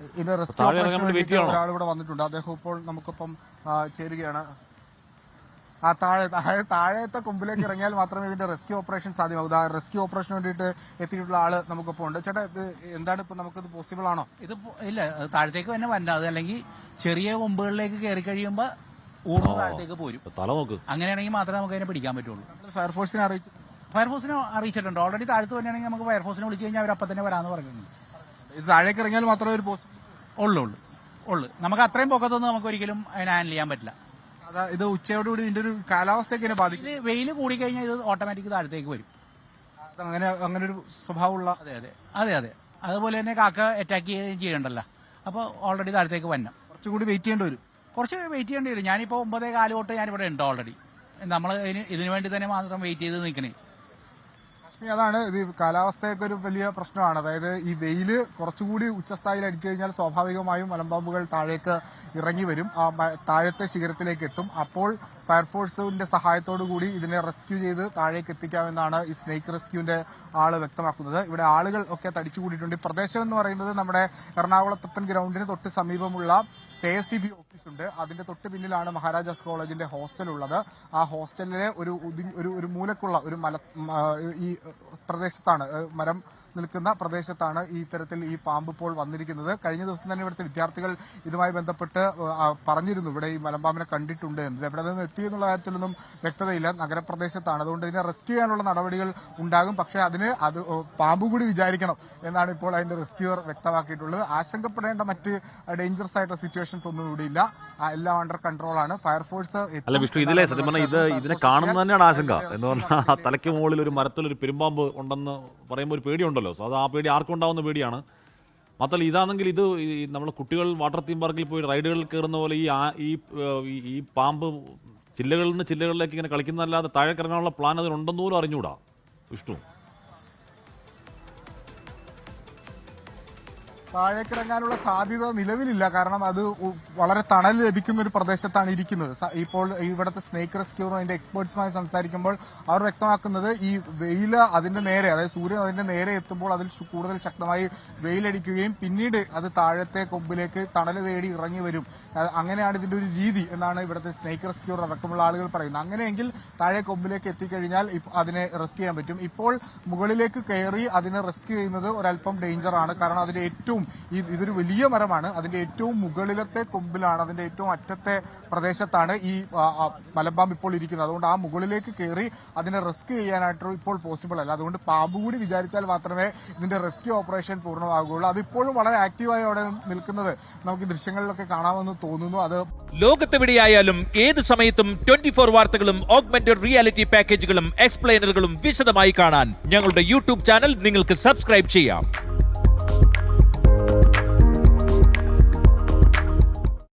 ഇതിന്റെ റെസ്ക്യൂ ഓപ്പറേഷന് ഒരാൾ ഇവിടെ വന്നിട്ടുണ്ട്. അദ്ദേഹം ഇപ്പോൾ നമുക്കൊപ്പം ചേരുകയാണ്. ആ താഴത്തെ കൊമ്പിലേക്ക് ഇറങ്ങിയാൽ മാത്രമേ ഇതിന്റെ റെസ്ക്യൂ ഓപ്പറേഷൻ സാധ്യമാകൂ. റെസ്ക്യൂ ഓപ്പറേഷന് വേണ്ടിയിട്ട് എത്തിയിട്ടുള്ള ആള് നമുക്കൊപ്പം ഉണ്ട്. ചേട്ടാ, ഇത് എന്താണ് ഇപ്പൊ നമുക്കിത് പോസിബിൾ ആണോ? ഇത് ഇല്ല, താഴത്തേക്ക് തന്നെ വരണം. അത് അല്ലെങ്കിൽ ചെറിയ കൊമ്പുകളിലേക്ക് കയറി കഴിയുമ്പോൾ ഊർന്ന് താഴത്തേക്ക് പോരും. തല നോക്ക്. അങ്ങനെയാണെങ്കിൽ മാത്രമേ നമുക്ക് അതിനെ പിടിക്കാൻ പറ്റുള്ളൂ. ഫയർഫോഴ്സിനെ അറിയിച്ചിട്ടുണ്ട്. ഓൾറെഡി താഴത്ത് തന്നെയാണെങ്കിൽ നമുക്ക് ഫയർഫോഴ്സിനെ വിളിച്ചു കഴിഞ്ഞാൽ അവർ അപ്പം തന്നെ വരാമെന്ന് പറഞ്ഞിട്ടുണ്ട്. ഇത് താഴേക്ക് ഇറങ്ങിയാൽ മാത്രമേ ഒരു ഉള്ളൂ. നമുക്ക് അത്രയും പൊക്കത്തൊന്നും നമുക്ക് ഒരിക്കലും അതിനെ ഹാൻഡിൽ ചെയ്യാൻ പറ്റില്ല. ഇത് ഉച്ചയോടുകൂടി ഇതിന്റെ ഒരു കാലാവസ്ഥയ്ക്ക് ബാധിക്കും. വെയിൽ കൂടിക്കഴിഞ്ഞാൽ ഇത് ഓട്ടോമാറ്റിക് താഴത്തേക്ക് വരും. അങ്ങനെ ഒരു സ്വഭാവമുള്ള. അതെ. അതുപോലെ തന്നെ കാക്ക അറ്റാക്ക് ചെയ്യണ്ടല്ലോ. അപ്പോൾ ഓൾറെഡി താഴത്തേക്ക് വരണം. കുറച്ചുകൂടി വെയിറ്റ് ചെയ്യേണ്ടി വരും. ഞാനിപ്പോൾ 9:15 തൊട്ട് ഞാനിവിടെ ഉണ്ട് ഓൾറെഡി. നമ്മൾ ഇതിനു വേണ്ടി തന്നെ മാത്രം വെയിറ്റ് ചെയ്ത് നിൽക്കണേ. അതാണ് ഇത് കാലാവസ്ഥയൊക്കെ ഒരു വലിയ പ്രശ്നമാണ്. അതായത് ഈ വെയില് കുറച്ചുകൂടി ഉച്ചസ്ഥായിയിൽ അടിച്ചു കഴിഞ്ഞാൽ സ്വാഭാവികമായും മലമ്പാമ്പുകൾ താഴേക്ക് ഇറങ്ങി വരും, താഴത്തെ ശിഖരത്തിലേക്ക് എത്തും. അപ്പോൾ ഫയർഫോഴ്സിന്റെ സഹായത്തോടു കൂടി ഇതിനെ റെസ്ക്യൂ ചെയ്ത് താഴേക്ക് എത്തിക്കാമെന്നാണ് ഈ സ്നേക്ക് റെസ്ക്യൂവിന്റെ ആള് വ്യക്തമാക്കുന്നത്. ഇവിടെ ആളുകൾ ഒക്കെ തടിച്ചുകൂടിയിട്ടുണ്ട്. ഈ പ്രദേശം എന്ന് പറയുന്നത് നമ്മുടെ എറണാകുളത്തപ്പൻ ഗ്രൗണ്ടിന് തൊട്ട് സമീപമുള്ള KSEB ഓഫീസ് ഉണ്ട്. അതിന്റെ തൊട്ട് പിന്നിലാണ് മഹാരാജാസ് കോളേജിന്റെ ഹോസ്റ്റൽ ഉള്ളത്. ആ ഹോസ്റ്റലിലെ ഒരു മൂലക്കുള്ള ഒരു ഈ പ്രദേശത്താണ്, മരം നിൽക്കുന്ന പ്രദേശത്താണ് ഈ ഇത്തരത്തിൽ ഈ പാമ്പ് ഇപ്പോൾ വന്നിരിക്കുന്നത്. കഴിഞ്ഞ ദിവസം തന്നെ ഇവിടുത്തെ വിദ്യാർത്ഥികൾ ഇതുമായി ബന്ധപ്പെട്ട് പറഞ്ഞിരുന്നു, ഇവിടെ ഈ മലമ്പാമ്പിനെ കണ്ടിട്ടുണ്ട് എന്ന്. എവിടെ നിന്ന് എത്തിയെന്നുള്ള കാര്യത്തിലൊന്നും വ്യക്തതയില്ല. നഗരപ്രദേശത്താണ്, അതുകൊണ്ട് ഇതിനെ റെസ്ക്യൂ ചെയ്യാനുള്ള നടപടികൾ ഉണ്ടാകും. പക്ഷേ അതിന് പാമ്പ് കൂടി വിചാരിക്കണം എന്നാണ് ഇപ്പോൾ അതിന്റെ റെസ്ക്യൂർ വ്യക്തമാക്കിയിട്ടുള്ളത്. ആശങ്കപ്പെടേണ്ട മറ്റ് ഡേഞ്ചറസ് ആയിട്ടുള്ള സിറ്റുവേഷൻസ് ഒന്നും ഇവിടെ ഇല്ല. എല്ലാം അണ്ടർ കൺട്രോളാണ്. ഫയർഫോഴ്സ് അല്ല വിഷ്ണു, ഇതിലെ സത്യം പറഞ്ഞാൽ ഇതിനെ കാണുന്നത് തന്നെയാണ് ആശങ്ക. എന്ന് പറഞ്ഞാൽ തലയ്ക്ക് മുകളിൽ ഒരു മരത്തിലൊരു പെരുമ്പാമ്പ് ഉണ്ടെന്ന് പറയുമ്പോൾ ഒരു പേടിയുണ്ടല്ലോ. സോ അത് ആ പേടി ആർക്കും ഉണ്ടാവുന്ന പേടിയാണ്. മാത്രമല്ല ഇതാണെങ്കിൽ ഇത് നമ്മൾ കുട്ടികൾ വാട്ടർ തീം പാർക്കിൽ പോയി റൈഡുകളിൽ കയറുന്ന പോലെ ഈ പാമ്പ് ചില്ലകളിൽ നിന്ന് ചില്ലകളിലേക്ക് ഇങ്ങനെ കളിക്കുന്നതല്ലാതെ താഴെ ഇറങ്ങാനുള്ള പ്ലാൻ അതിനുണ്ടെന്ന് പോലും അറിഞ്ഞുകൂടാ വിഷ്ണു. താഴേക്കിറങ്ങാനുള്ള സാധ്യത നിലവിലില്ല. കാരണം അത് വളരെ തണൽ ലഭിക്കുന്ന ഒരു പ്രദേശത്താണ് ഇരിക്കുന്നത്. ഇപ്പോൾ ഇവിടുത്തെ സ്നേക്ക് റെസ്ക്യൂറും അതിന്റെ എക്സ്പേർട്സുമായി സംസാരിക്കുമ്പോൾ അവർ വ്യക്തമാക്കുന്നത് ഈ വെയില് അതിന്റെ നേരെ, അതായത് സൂര്യൻ അതിന്റെ നേരെ എത്തുമ്പോൾ അതിൽ കൂടുതൽ ശക്തമായി വെയിലടിക്കുകയും പിന്നീട് അത് താഴത്തെ കൊമ്പിലേക്ക് തണൽ തേടി ഇറങ്ങി വരും. അങ്ങനെയാണ് ഇതിന്റെ ഒരു രീതി എന്നാണ് ഇവിടുത്തെ സ്നേക്ക് റെസ്ക്യൂർ അടക്കമുള്ള ആളുകൾ പറയുന്നത്. അങ്ങനെയെങ്കിൽ താഴെ കൊമ്പിലേക്ക് എത്തിക്കഴിഞ്ഞാൽ അതിനെ റെസ്ക്യൂ ചെയ്യാൻ പറ്റും. ഇപ്പോൾ മുകളിലേക്ക് കയറി അതിനെ റെസ്ക്യൂ ചെയ്യുന്നത് ഒരല്പം ഡേഞ്ചറാണ്. കാരണം അതിന്റെ ഇതൊരു വലിയ മരമാണ്. അതിന്റെ ഏറ്റവും മുകളിലത്തെ കൊമ്പിലാണ്, അതിന്റെ ഏറ്റവും അറ്റത്തെ പ്രദേശത്താണ് ഈ മലമ്പാമ്പ് ഇപ്പോൾ ഇരിക്കുന്നത്. അതുകൊണ്ട് ആ മുകളിലേക്ക് കയറി അതിനെ റെസ്ക്യൂ ചെയ്യാനായിട്ട് ഇപ്പോൾ പോസിബിൾ അല്ല. അതുകൊണ്ട് പാമ്പ് കൂടി വിചാരിച്ചാൽ മാത്രമേ ഇതിന്റെ റെസ്ക്യൂ ഓപ്പറേഷൻ പൂർണ്ണമാകുകയുള്ളൂ. അതിപ്പോഴും വളരെ ആക്റ്റീവായി അവിടെ നിൽക്കുന്നത് നമുക്ക് ദൃശ്യങ്ങളിലൊക്കെ കാണാമെന്ന് തോന്നുന്നു. അത് ലോകത്തെവിടെയായാലും ഏത് സമയത്തും 24 വാർത്തകളും ഓഗ്മെന്റഡ് റിയാലിറ്റി പാക്കേജുകളും എക്സ്പ്ലെയിനറുകളും വിശദമായി കാണാൻ ഞങ്ങളുടെ യൂട്യൂബ് ചാനൽ നിങ്ങൾക്ക് സബ്സ്ക്രൈബ് ചെയ്യാം.